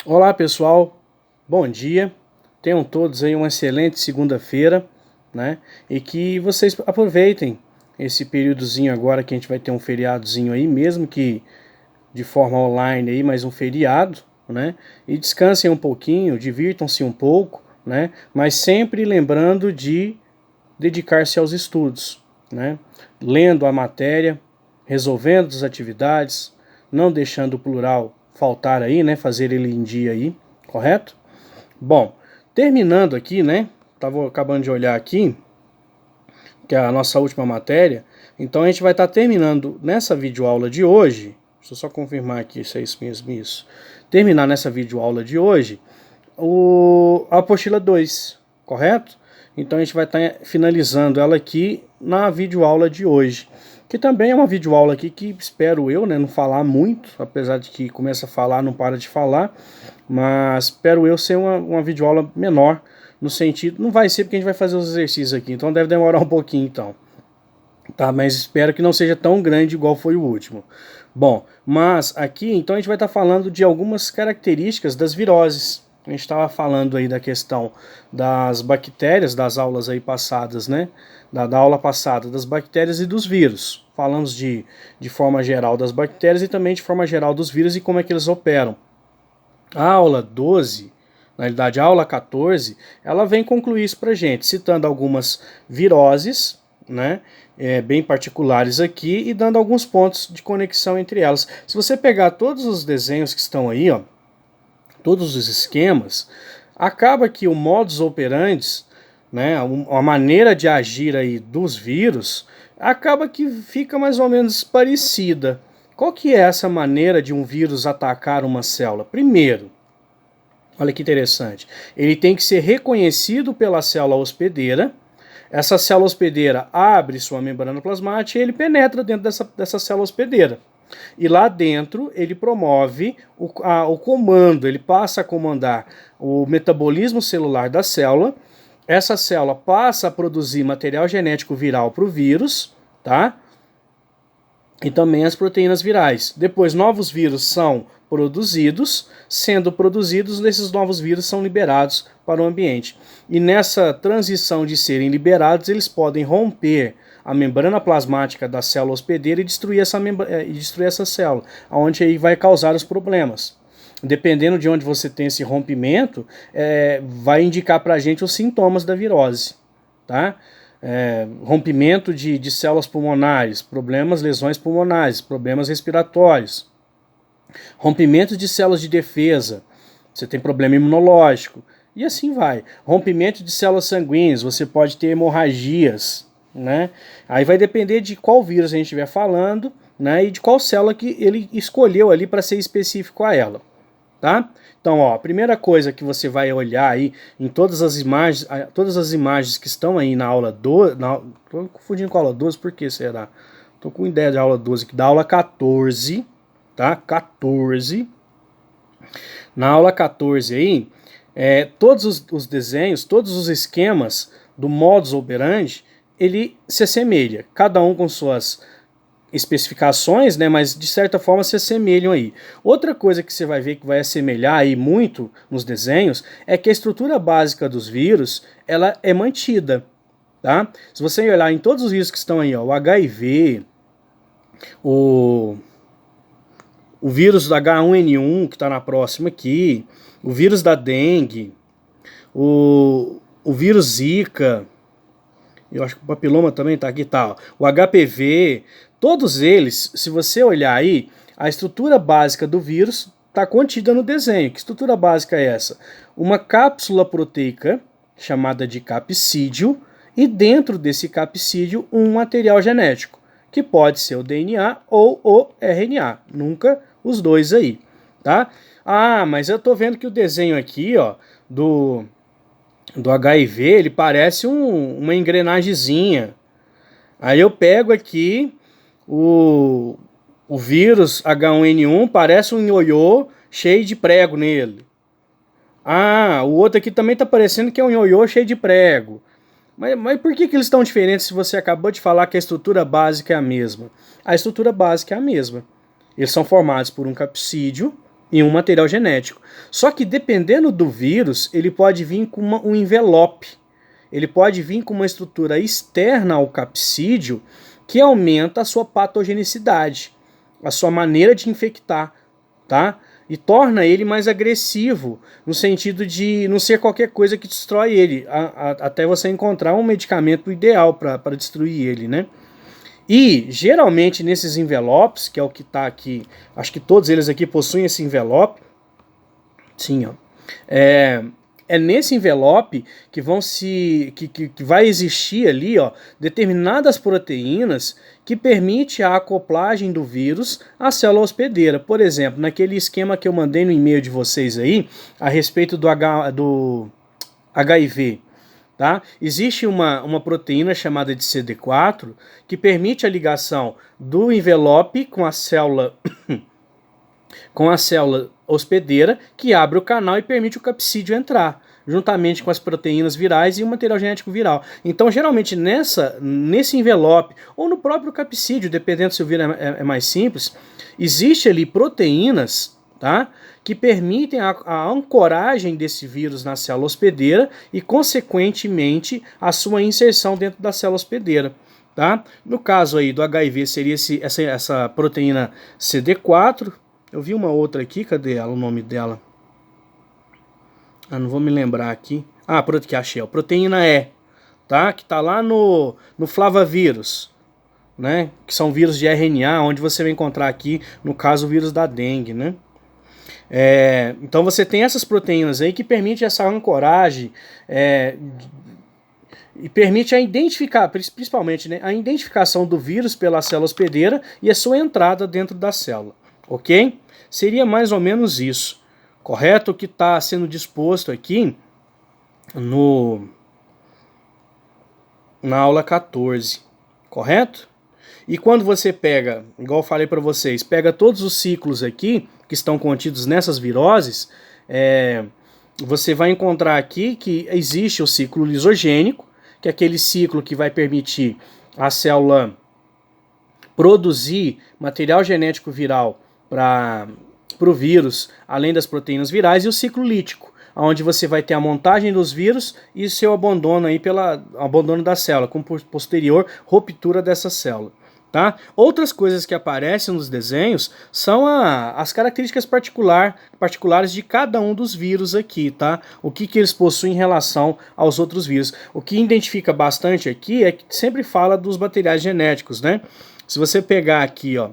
Olá pessoal, bom dia, tenham todos aí uma excelente segunda-feira, né? E que vocês aproveitem esse períodozinho agora que a gente vai ter um feriadozinho aí, mesmo que de forma online aí, mas um feriado, né? E descansem um pouquinho, divirtam-se um pouco, né? Mas sempre lembrando de dedicar-se aos estudos, né? Lendo a matéria, resolvendo as atividades, não deixando o plural faltar aí, né? Fazer ele em dia aí, correto? Bom, terminando aqui, né? Tava acabando de olhar aqui, que é a nossa última matéria. Então a gente vai estar terminando nessa videoaula de hoje. Deixa eu só confirmar aqui se é isso mesmo, isso. Terminar nessa videoaula de hoje a apostila 2, correto? Então a gente vai estar finalizando ela aqui na videoaula de hoje. Que também é uma videoaula aqui que espero eu, né, não falar muito, apesar de que começa a falar, não para de falar, mas espero eu ser uma videoaula menor, no sentido, não vai ser porque a gente vai fazer os exercícios aqui, então deve demorar um pouquinho então. Tá, mas espero que não seja tão grande igual foi o último. Bom, mas aqui então a gente vai estar falando de algumas características das viroses. A gente estava falando aí da questão das bactérias, das aulas aí passadas, né? Da aula passada, das bactérias e dos vírus. Falamos de forma geral das bactérias e também de forma geral dos vírus e como é que eles operam. A aula 12, na realidade a aula 14, ela vem concluir isso pra gente, citando algumas viroses, né? Bem particulares aqui e dando alguns pontos de conexão entre elas. Se você pegar todos os desenhos que estão aí, ó, todos os esquemas, acaba que o modus operandi, né, a maneira de agir aí dos vírus, acaba que fica mais ou menos parecida. Qual que é essa maneira de um vírus atacar uma célula? Primeiro, olha que interessante, ele tem que ser reconhecido pela célula hospedeira. Essa célula hospedeira abre sua membrana plasmática e ele penetra dentro dessa célula hospedeira. E lá dentro ele promove o comando, ele passa a comandar o metabolismo celular da célula. Essa célula passa a produzir material genético viral para o vírus, tá? E também as proteínas virais. Depois, novos vírus são produzidos, sendo produzidos, esses novos vírus são liberados para o ambiente. E nessa transição de serem liberados, eles podem romper a membrana plasmática da célula hospedeira e destruir essa célula, onde aí vai causar os problemas. Dependendo de onde você tem esse rompimento, vai indicar para a gente os sintomas da virose, tá? Rompimento de células pulmonares, problemas, lesões pulmonares, problemas respiratórios, rompimento de células de defesa, você tem problema imunológico, e assim vai. Rompimento de células sanguíneas, você pode ter hemorragias, né? Aí vai depender de qual vírus a gente estiver falando, né? E de qual célula que ele escolheu ali para ser específico a ela, tá? Então, ó, a primeira coisa que você vai olhar aí em todas as imagens que estão aí na aula 12, tô confundindo com a aula 12, por que será? Tô com ideia de aula 12 aqui, da aula 14, tá? 14. Na aula 14 aí, todos os desenhos, todos os esquemas do modus operandi, ele se assemelha, cada um com suas especificações, né, mas de certa forma se assemelham aí. Outra coisa que você vai ver que vai assemelhar aí muito nos desenhos é que a estrutura básica dos vírus, ela é mantida, tá? Se você olhar em todos os vírus que estão aí, ó, o HIV, o vírus do H1N1 que está na próxima aqui, o vírus da dengue, o vírus Zika, eu acho que o papiloma também está aqui, tá? O HPV, todos eles, se você olhar aí, a estrutura básica do vírus está contida no desenho. Que estrutura básica é essa? Uma cápsula proteica, chamada de capsídeo, e dentro desse capsídeo um material genético, que pode ser o DNA ou o RNA, nunca os dois aí, tá? Ah, mas eu tô vendo que o desenho aqui, ó, do HIV, ele parece uma engrenagemzinha. Aí eu pego aqui o vírus H1N1, parece um ioiô cheio de prego nele. Ah, o outro aqui também tá parecendo que é um ioiô cheio de prego. Mas por que eles estão diferentes se você acabou de falar que a estrutura básica é a mesma? A estrutura básica é a mesma. Eles são formados por um capsídeo, em um material genético. Só que dependendo do vírus, ele pode vir com um envelope. Ele pode vir com uma estrutura externa ao capsídeo que aumenta a sua patogenicidade, a sua maneira de infectar, tá? E torna ele mais agressivo, no sentido de não ser qualquer coisa que destrói ele, até você encontrar um medicamento ideal para destruir ele, né? E, geralmente, nesses envelopes, que é o que está aqui, acho que todos eles aqui possuem esse envelope, sim, ó, é nesse envelope que que vai existir ali, ó, determinadas proteínas que permite a acoplagem do vírus à célula hospedeira. Por exemplo, naquele esquema que eu mandei no e-mail de vocês aí, a respeito do HIV, tá? Existe uma proteína chamada de CD4 que permite a ligação do envelope com a célula hospedeira, que abre o canal e permite o capsídeo entrar, juntamente com as proteínas virais e o material genético viral. Então, geralmente, nesse envelope, ou no próprio capsídeo, dependendo se o vírus é mais simples, existe ali proteínas, tá, que permitem a ancoragem desse vírus na célula hospedeira e, consequentemente, a sua inserção dentro da célula hospedeira. Tá? No caso aí do HIV, seria essa proteína CD4. Eu vi uma outra aqui, cadê ela, o nome dela? Não vou me lembrar aqui. Pronto, que achei. Proteína E, tá? Que tá lá no flavavírus, né? Que são vírus de RNA, onde você vai encontrar aqui, no caso, o vírus da dengue, né? Então você tem essas proteínas aí que permitem essa ancoragem e permite principalmente, né, a identificação do vírus pela célula hospedeira e a sua entrada dentro da célula, ok? Seria mais ou menos isso, correto? O que está sendo disposto aqui na aula 14, correto? E quando você pega, igual eu falei para vocês, pega todos os ciclos aqui que estão contidos nessas viroses, você vai encontrar aqui que existe o ciclo lisogênico, que é aquele ciclo que vai permitir a célula produzir material genético viral para o vírus, além das proteínas virais, e o ciclo lítico, onde você vai ter a montagem dos vírus e o seu abandono aí abandono da célula, com posterior ruptura dessa célula. Tá? Outras coisas que aparecem nos desenhos são as características particulares de cada um dos vírus aqui, tá? O que eles possuem em relação aos outros vírus. O que identifica bastante aqui é que sempre fala dos materiais genéticos, né? Se você pegar aqui, ó,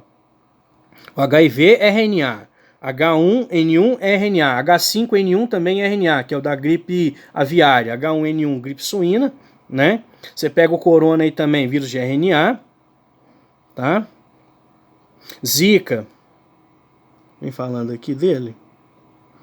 o HIV é RNA, H1N1 é RNA, H5N1 também é RNA, que é o da gripe aviária, H1N1 gripe suína, né? Você pega o corona aí também, vírus de RNA, tá? Zika, vem falando aqui dele,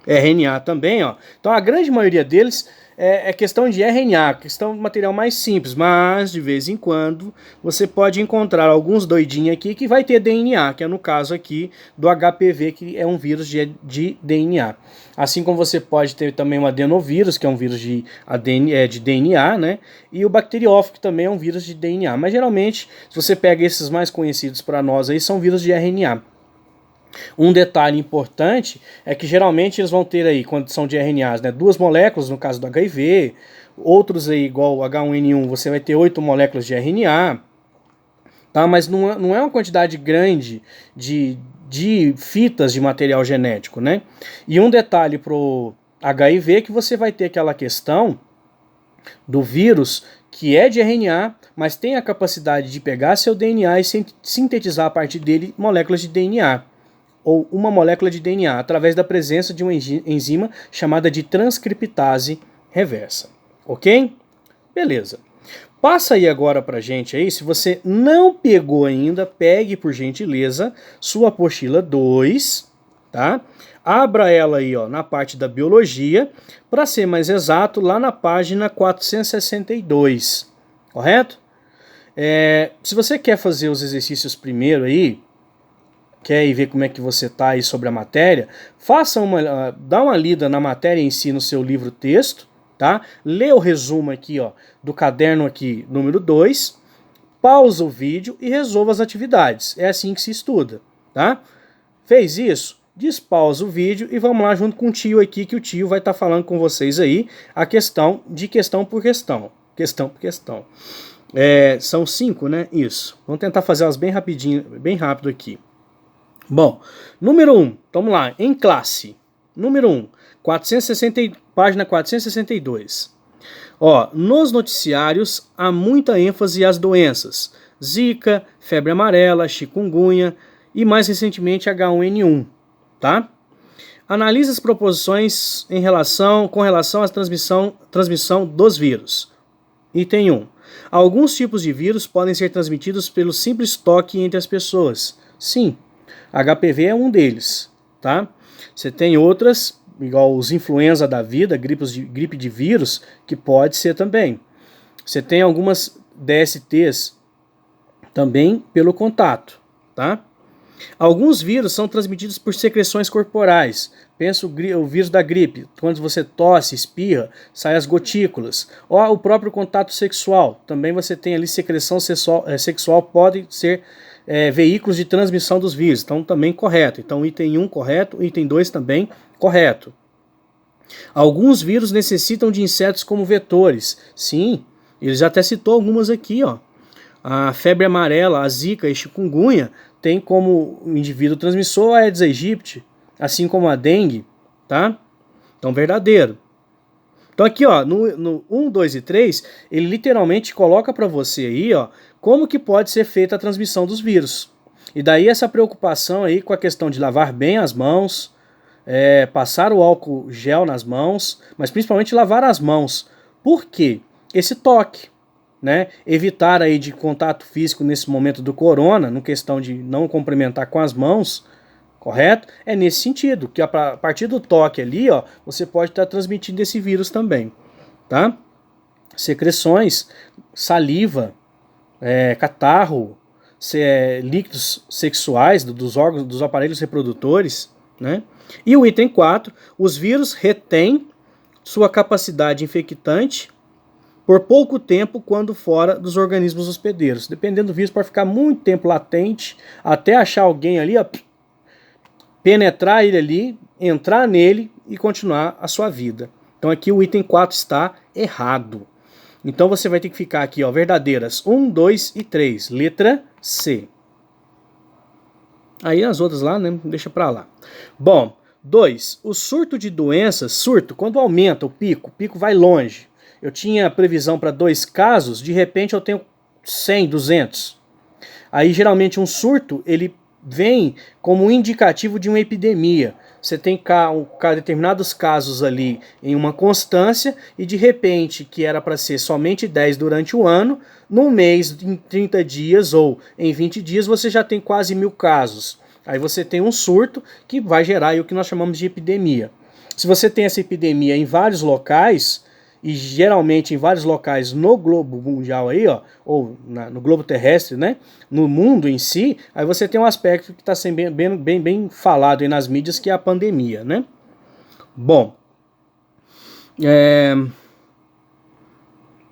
RNA também, ó. Então a grande maioria deles é questão de RNA, questão de material mais simples, mas de vez em quando você pode encontrar alguns doidinhos aqui que vai ter DNA, que é no caso aqui do HPV, que é um vírus de DNA. Assim como você pode ter também o adenovírus, que é um vírus de DNA, né? E o bacteriófago, que também é um vírus de DNA. Mas geralmente, se você pega esses mais conhecidos para nós aí, são vírus de RNA. Um detalhe importante é que geralmente eles vão ter aí, quando são de RNAs, né, 2 moléculas no caso do HIV, outros aí igual o H1N1 você vai ter 8 moléculas de RNA, tá? Mas não é uma quantidade grande de fitas de material genético, né? E um detalhe pro HIV é que você vai ter aquela questão do vírus que é de RNA, mas tem a capacidade de pegar seu DNA e sintetizar a partir dele moléculas de DNA, ou uma molécula de DNA, através da presença de uma enzima chamada de transcriptase reversa. Ok? Beleza. Passa aí agora pra gente aí, se você não pegou ainda, pegue por gentileza sua apostila 2, tá? Abra ela aí, ó, na parte da biologia, para ser mais exato, lá na página 462, correto? Se você quer fazer os exercícios primeiro aí, quer ir ver como é que você está aí sobre a matéria, dá uma lida na matéria em si no seu livro texto, tá? Lê o resumo aqui, ó, do caderno aqui, número 2, pausa o vídeo e resolva as atividades. É assim que se estuda, tá? Fez isso? despausa o vídeo e vamos lá junto com o tio aqui, que o tio vai estar falando com vocês aí a questão por questão. Questão por questão. São 5, né? Isso. Vamos tentar fazer elas bem rapidinho, bem rápido aqui. Bom, número 1, vamos lá, em classe. Número 1, página 462. Ó, nos noticiários há muita ênfase às doenças Zika, febre amarela, chikungunya e mais recentemente H1N1, tá? Analise as proposições com relação à transmissão dos vírus. Item 1. Alguns tipos de vírus podem ser transmitidos pelo simples toque entre as pessoas. Sim, HPV é um deles, tá? Você tem outras, igual os influenza da vida, gripe de vírus, que pode ser também. Você tem algumas DSTs também pelo contato, tá? Alguns vírus são transmitidos por secreções corporais. Pensa o vírus da gripe, quando você tosse, espirra, sai as gotículas. Ou o próprio contato sexual, também você tem ali secreção sexual, pode ser veículos de transmissão dos vírus, então também correto. Então item 1 correto, item 2 também correto. Alguns vírus necessitam de insetos como vetores. Sim, ele já até citou algumas aqui, ó. A febre amarela, a zika e chikungunya tem como indivíduo transmissor a Aedes aegypti, assim como a dengue, tá? Então, verdadeiro. Então aqui, ó, no 1, 2 e 3, ele literalmente coloca para você aí, ó, como que pode ser feita a transmissão dos vírus. E daí essa preocupação aí com a questão de lavar bem as mãos, passar o álcool gel nas mãos, mas principalmente lavar as mãos. Por quê? Esse toque, né? Evitar aí de contato físico nesse momento do corona, no questão de não cumprimentar com as mãos, correto? É nesse sentido, que a partir do toque ali, ó, você pode estar transmitindo esse vírus também, tá? Secreções, saliva, catarro, líquidos sexuais dos órgãos, dos aparelhos reprodutores, né? E o item 4, os vírus retêm sua capacidade infectante por pouco tempo quando fora dos organismos hospedeiros. Dependendo do vírus, pode ficar muito tempo latente, até achar alguém ali, ó, penetrar ele ali, entrar nele e continuar a sua vida. Então aqui o item 4 está errado. Então você vai ter que ficar aqui, ó, verdadeiras 1, 2 e 3, letra C. Aí as outras lá, né, deixa pra lá. Bom, 2, o surto de doenças, quando aumenta o pico vai longe. Eu tinha previsão para 2 casos, de repente eu tenho 100, 200. Aí geralmente um surto, ele vem como um indicativo de uma epidemia. Você tem determinados casos ali em uma constância e de repente, que era para ser somente 10 durante o ano, num mês, em 30 dias ou em 20 dias, você já tem quase 1000 casos. Aí você tem um surto que vai gerar aí o que nós chamamos de epidemia. Se você tem essa epidemia em vários locais, e geralmente em vários locais no globo mundial aí, ó, ou no globo terrestre, né, no mundo em si, aí você tem um aspecto que está sendo bem falado aí nas mídias, que é a pandemia, né? Bom,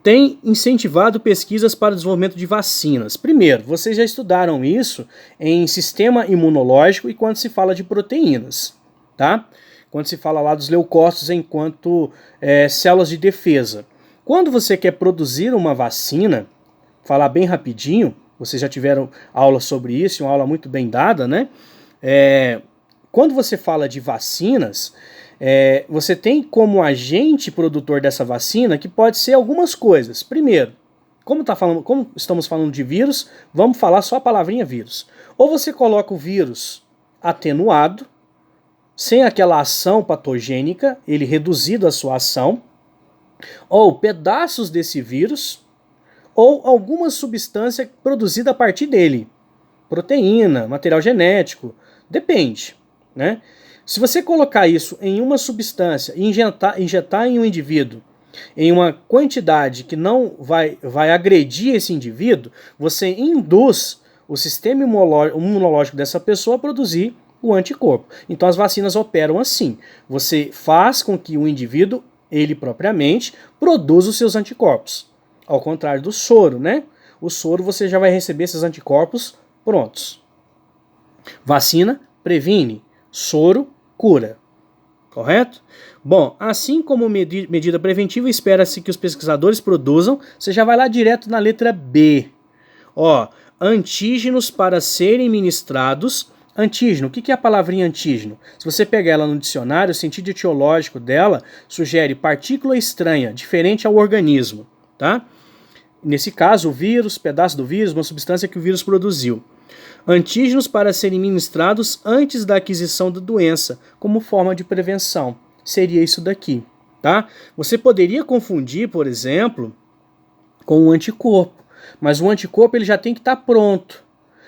tem incentivado pesquisas para o desenvolvimento de vacinas. Primeiro, vocês já estudaram isso em sistema imunológico e quando se fala de proteínas, tá? Quando se fala lá dos leucócitos enquanto células de defesa. Quando você quer produzir uma vacina, falar bem rapidinho, vocês já tiveram aula sobre isso, uma aula muito bem dada, né? Quando você fala de vacinas, você tem como agente produtor dessa vacina que pode ser algumas coisas. Primeiro, como estamos falando de vírus, vamos falar só a palavrinha vírus. Ou você coloca o vírus atenuado, sem aquela ação patogênica, ele reduzido a sua ação, ou pedaços desse vírus, ou alguma substância produzida a partir dele. Proteína, material genético, depende, né? Se você colocar isso em uma substância e injetar em um indivíduo em uma quantidade que não vai agredir esse indivíduo, você induz o sistema imunológico dessa pessoa a produzir o anticorpo. Então as vacinas operam assim. Você faz com que o indivíduo, ele propriamente, produza os seus anticorpos. Ao contrário do soro, né? O soro você já vai receber esses anticorpos prontos. Vacina previne. Soro cura. Correto? Bom, assim como medida preventiva, espera-se que os pesquisadores produzam, você já vai lá direto na letra B. Ó, antígenos para serem ministrados. Antígeno, o que é a palavrinha antígeno? Se você pegar ela no dicionário, o sentido etiológico dela sugere partícula estranha, diferente ao organismo, tá? Nesse caso, o vírus, pedaço do vírus, uma substância que o vírus produziu. Antígenos para serem ministrados antes da aquisição da doença, como forma de prevenção. Seria isso daqui, tá? Você poderia confundir, por exemplo, com um anticorpo, mas o anticorpo ele já tem que estar pronto.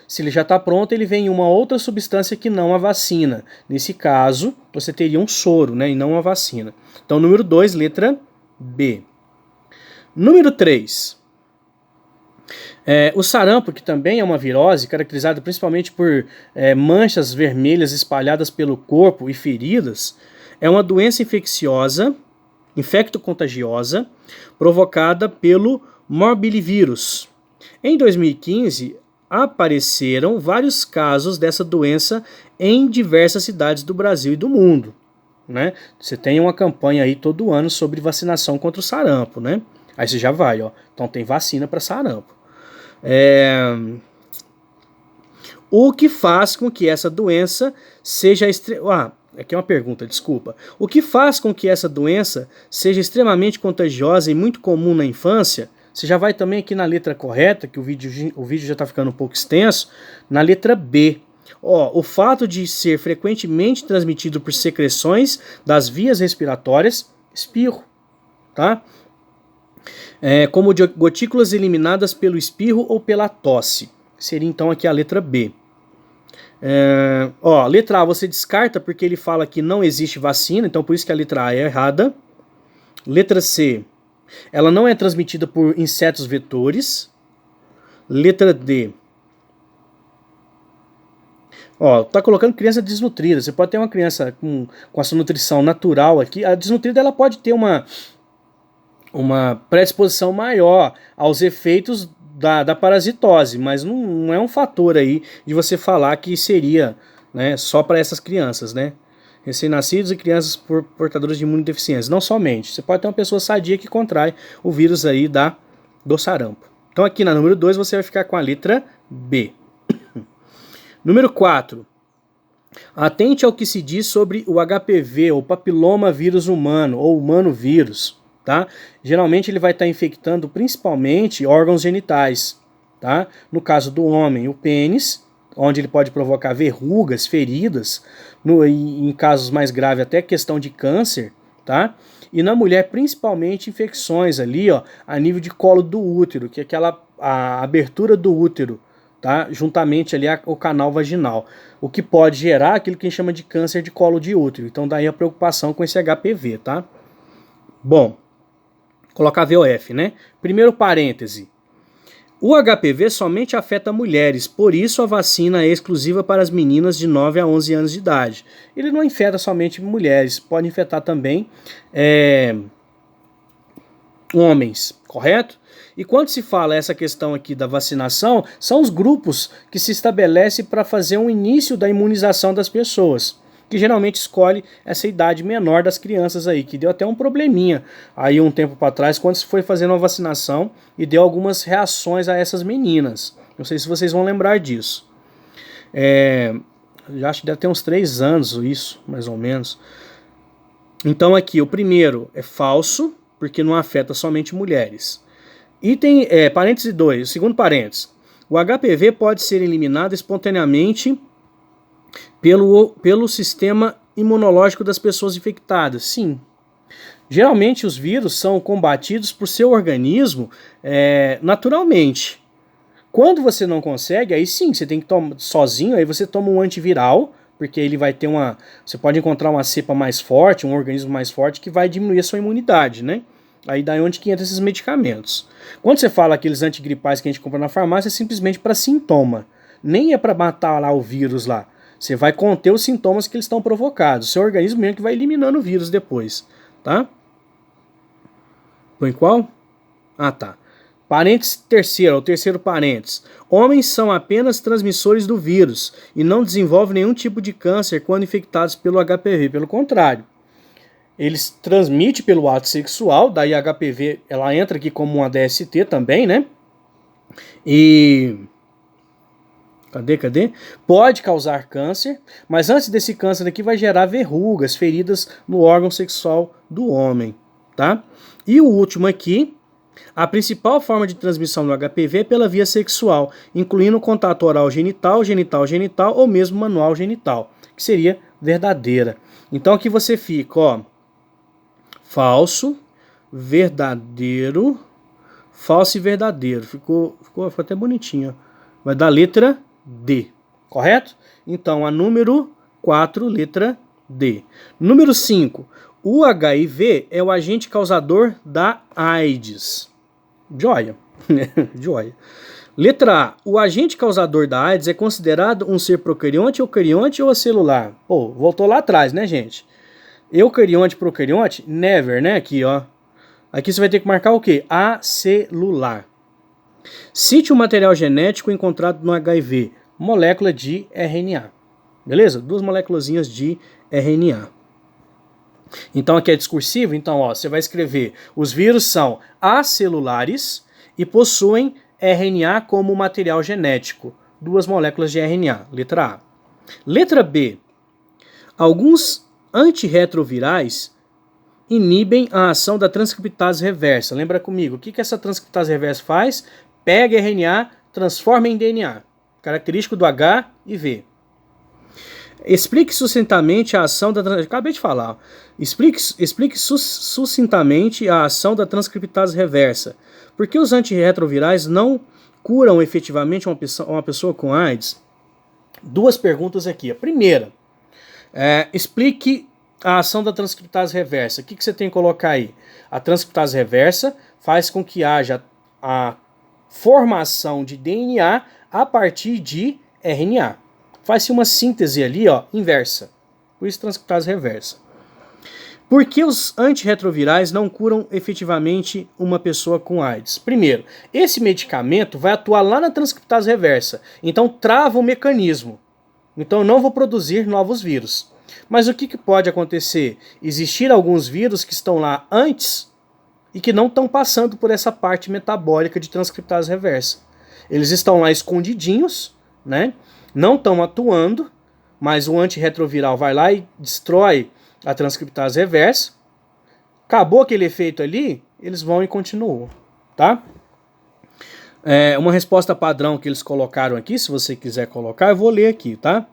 Se ele já está pronto, ele vem em uma outra substância que não a vacina. Nesse caso, você teria um soro, né, e não a vacina. Então, número 2, letra B. Número 3. O sarampo, que também é uma virose, caracterizada principalmente por manchas vermelhas espalhadas pelo corpo e feridas, é uma doença infecciosa, infecto-contagiosa, provocada pelo morbilivírus. Em 2015, apareceram vários casos dessa doença em diversas cidades do Brasil e do mundo, né? Você tem uma campanha aí todo ano sobre vacinação contra o sarampo, né? Aí você já vai, ó. Então tem vacina para sarampo. O que faz com que essa doença seja aqui é uma pergunta, desculpa. O que faz com que essa doença seja extremamente contagiosa e muito comum na infância? Você já vai também aqui na letra correta, que o vídeo já está ficando um pouco extenso, na letra B. O fato de ser frequentemente transmitido por secreções das vias respiratórias, espirro, tá? Como de gotículas eliminadas pelo espirro ou pela tosse. Seria então aqui a letra B. Letra A você descarta porque ele fala que não existe vacina, então por isso que a letra A é errada. Letra C, ela não é transmitida por insetos vetores. Letra D, tá colocando criança desnutrida. Você pode ter uma criança com a sua nutrição natural aqui. A desnutrida ela pode ter uma predisposição maior aos efeitos da parasitose, mas não é um fator aí de você falar que seria, né, só para essas crianças, né? Recém-nascidos e crianças portadoras de imunodeficiência. Não somente. Você pode ter uma pessoa sadia que contrai o vírus aí do sarampo. Então aqui na número 2 você vai ficar com a letra B. Número 4. Atente ao que se diz sobre o HPV, ou papiloma vírus humano, ou humano vírus. Tá? Geralmente ele vai estar infectando principalmente órgãos genitais. Tá? No caso do homem, o pênis, onde ele pode provocar verrugas, feridas, em casos mais graves até questão de câncer. Tá? E na mulher principalmente infecções ali, a nível de colo do útero, que é a abertura do útero, tá? Juntamente ali ao canal vaginal, o que pode gerar aquilo que a gente chama de câncer de colo de útero. Então daí a preocupação com esse HPV, tá? Bom, colocar VOF, né? Primeiro parêntese. O HPV somente afeta mulheres, por isso a vacina é exclusiva para as meninas de 9 a 11 anos de idade. Ele não infecta somente mulheres, pode infectar também homens, correto? E quando se fala essa questão aqui da vacinação, são os grupos que se estabelecem para fazer um início da imunização das pessoas, que geralmente escolhe essa idade menor das crianças aí, que deu até um probleminha aí um tempo para trás, quando se foi fazendo uma vacinação e deu algumas reações a essas meninas. Não sei se vocês vão lembrar disso. Já acho que deve ter uns 3 anos isso, mais ou menos. Então aqui, o primeiro é falso, porque não afeta somente mulheres. Item, parêntese 2, segundo parêntese. O HPV pode ser eliminado espontaneamente pelo sistema imunológico das pessoas infectadas. Sim. Geralmente os vírus são combatidos por seu organismo naturalmente. Quando você não consegue, aí sim, você tem que tomar sozinho, aí você toma um antiviral, porque ele vai ter você pode encontrar uma cepa mais forte, um organismo mais forte, que vai diminuir a sua imunidade, né? Aí daí onde que entra esses medicamentos. Quando você fala aqueles antigripais que a gente compra na farmácia, é simplesmente para sintoma. Nem é para matar lá o vírus lá. Você vai conter os sintomas que eles estão provocados. O seu organismo mesmo que vai eliminando o vírus depois. Tá? Põe qual? Ah, tá. Parênteses terceiro, o terceiro parênteses. Homens são apenas transmissores do vírus e não desenvolvem nenhum tipo de câncer quando infectados pelo HPV. Pelo contrário, eles transmitem pelo ato sexual, daí a HPV ela entra aqui como uma DST também, né? E... Cadê? Pode causar câncer, mas antes desse câncer aqui vai gerar verrugas, feridas no órgão sexual do homem, tá? E o último aqui, a principal forma de transmissão do HPV é pela via sexual, incluindo o contato oral genital, genital ou mesmo manual genital, que seria verdadeira. Então aqui você fica, ó, falso, verdadeiro, falso e verdadeiro. Ficou até bonitinho. Vai dar letra D, correto? Então, a número 4, letra D. Número 5. O HIV é o agente causador da AIDS. Joia. Joia. Letra A. O agente causador da AIDS é considerado um ser procarionte, eucarionte ou acelular? Pô, voltou lá atrás, né, gente? Eucarionte, procarionte? Never, né? Aqui, ó. Aqui você vai ter que marcar o quê? Acelular. Cite o material genético encontrado no HIV. Molécula de RNA. Beleza? 2 moléculazinhas de RNA. Então aqui é discursivo. Então, ó, você vai escrever: os vírus são acelulares e possuem RNA como material genético. 2 moléculas de RNA. Letra A. Letra B. Alguns antirretrovirais inibem a ação da transcriptase reversa. Lembra comigo, o que essa transcriptase reversa faz? Pega RNA, transforma em DNA. Característico do HIV. Explique sucintamente a ação da... Acabei de falar. Explique sucintamente a ação da transcriptase reversa. Por que os antirretrovirais não curam efetivamente uma pessoa com AIDS? 2 perguntas aqui. A primeira, explique a ação da transcriptase reversa. O que você tem que colocar aí? A transcriptase reversa faz com que haja a formação de DNA a partir de RNA. Faz-se uma síntese ali, ó, inversa. Por isso, transcriptase reversa. Por que os antirretrovirais não curam efetivamente uma pessoa com AIDS? Primeiro, esse medicamento vai atuar lá na transcriptase reversa. Então, trava o mecanismo. Então, eu não vou produzir novos vírus. Mas o que pode acontecer? Existir alguns vírus que estão lá antes e que não estão passando por essa parte metabólica de transcriptase reversa. Eles estão lá escondidinhos, né? Não estão atuando, mas o antirretroviral vai lá e destrói a transcriptase reversa. Acabou aquele efeito ali, eles vão e continuam, tá? Uma resposta padrão que eles colocaram aqui, se você quiser colocar, eu vou ler aqui, tá?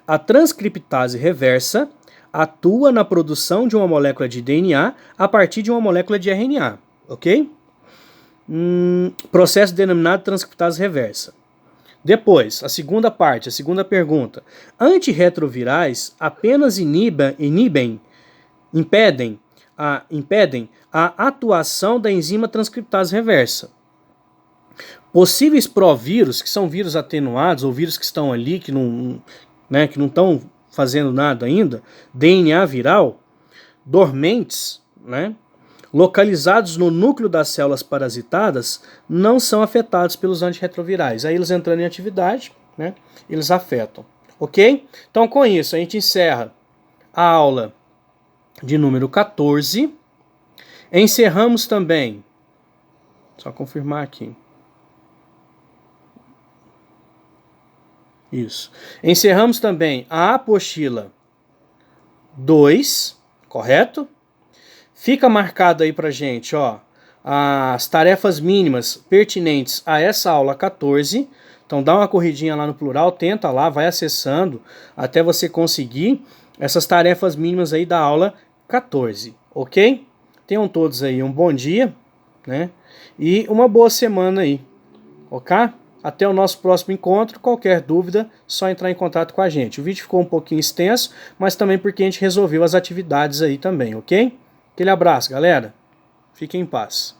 A transcriptase reversa atua na produção de uma molécula de DNA a partir de uma molécula de RNA, ok? Processo denominado transcriptase reversa. Depois, a segunda parte, a segunda pergunta. Antirretrovirais apenas impedem a atuação da enzima transcriptase reversa. Possíveis provírus, que são vírus atenuados ou vírus que estão ali, que não estão fazendo nada ainda, DNA viral, dormentes, né, localizados no núcleo das células parasitadas, não são afetados pelos antirretrovirais. Aí eles entrando em atividade, né, eles afetam. Ok? Então com isso a gente encerra a aula de número 14. Encerramos também, só confirmar aqui. Isso. Encerramos também a apostila 2, correto? Fica marcado aí pra gente, ó, as tarefas mínimas pertinentes a essa aula 14. Então dá uma corridinha lá no plural, tenta lá, vai acessando até você conseguir essas tarefas mínimas aí da aula 14, ok? Tenham todos aí um bom dia, né? E uma boa semana aí, ok? Até o nosso próximo encontro. Qualquer dúvida, só entrar em contato com a gente. O vídeo ficou um pouquinho extenso, mas também porque a gente resolveu as atividades aí também, ok? Aquele abraço, galera. Fiquem em paz.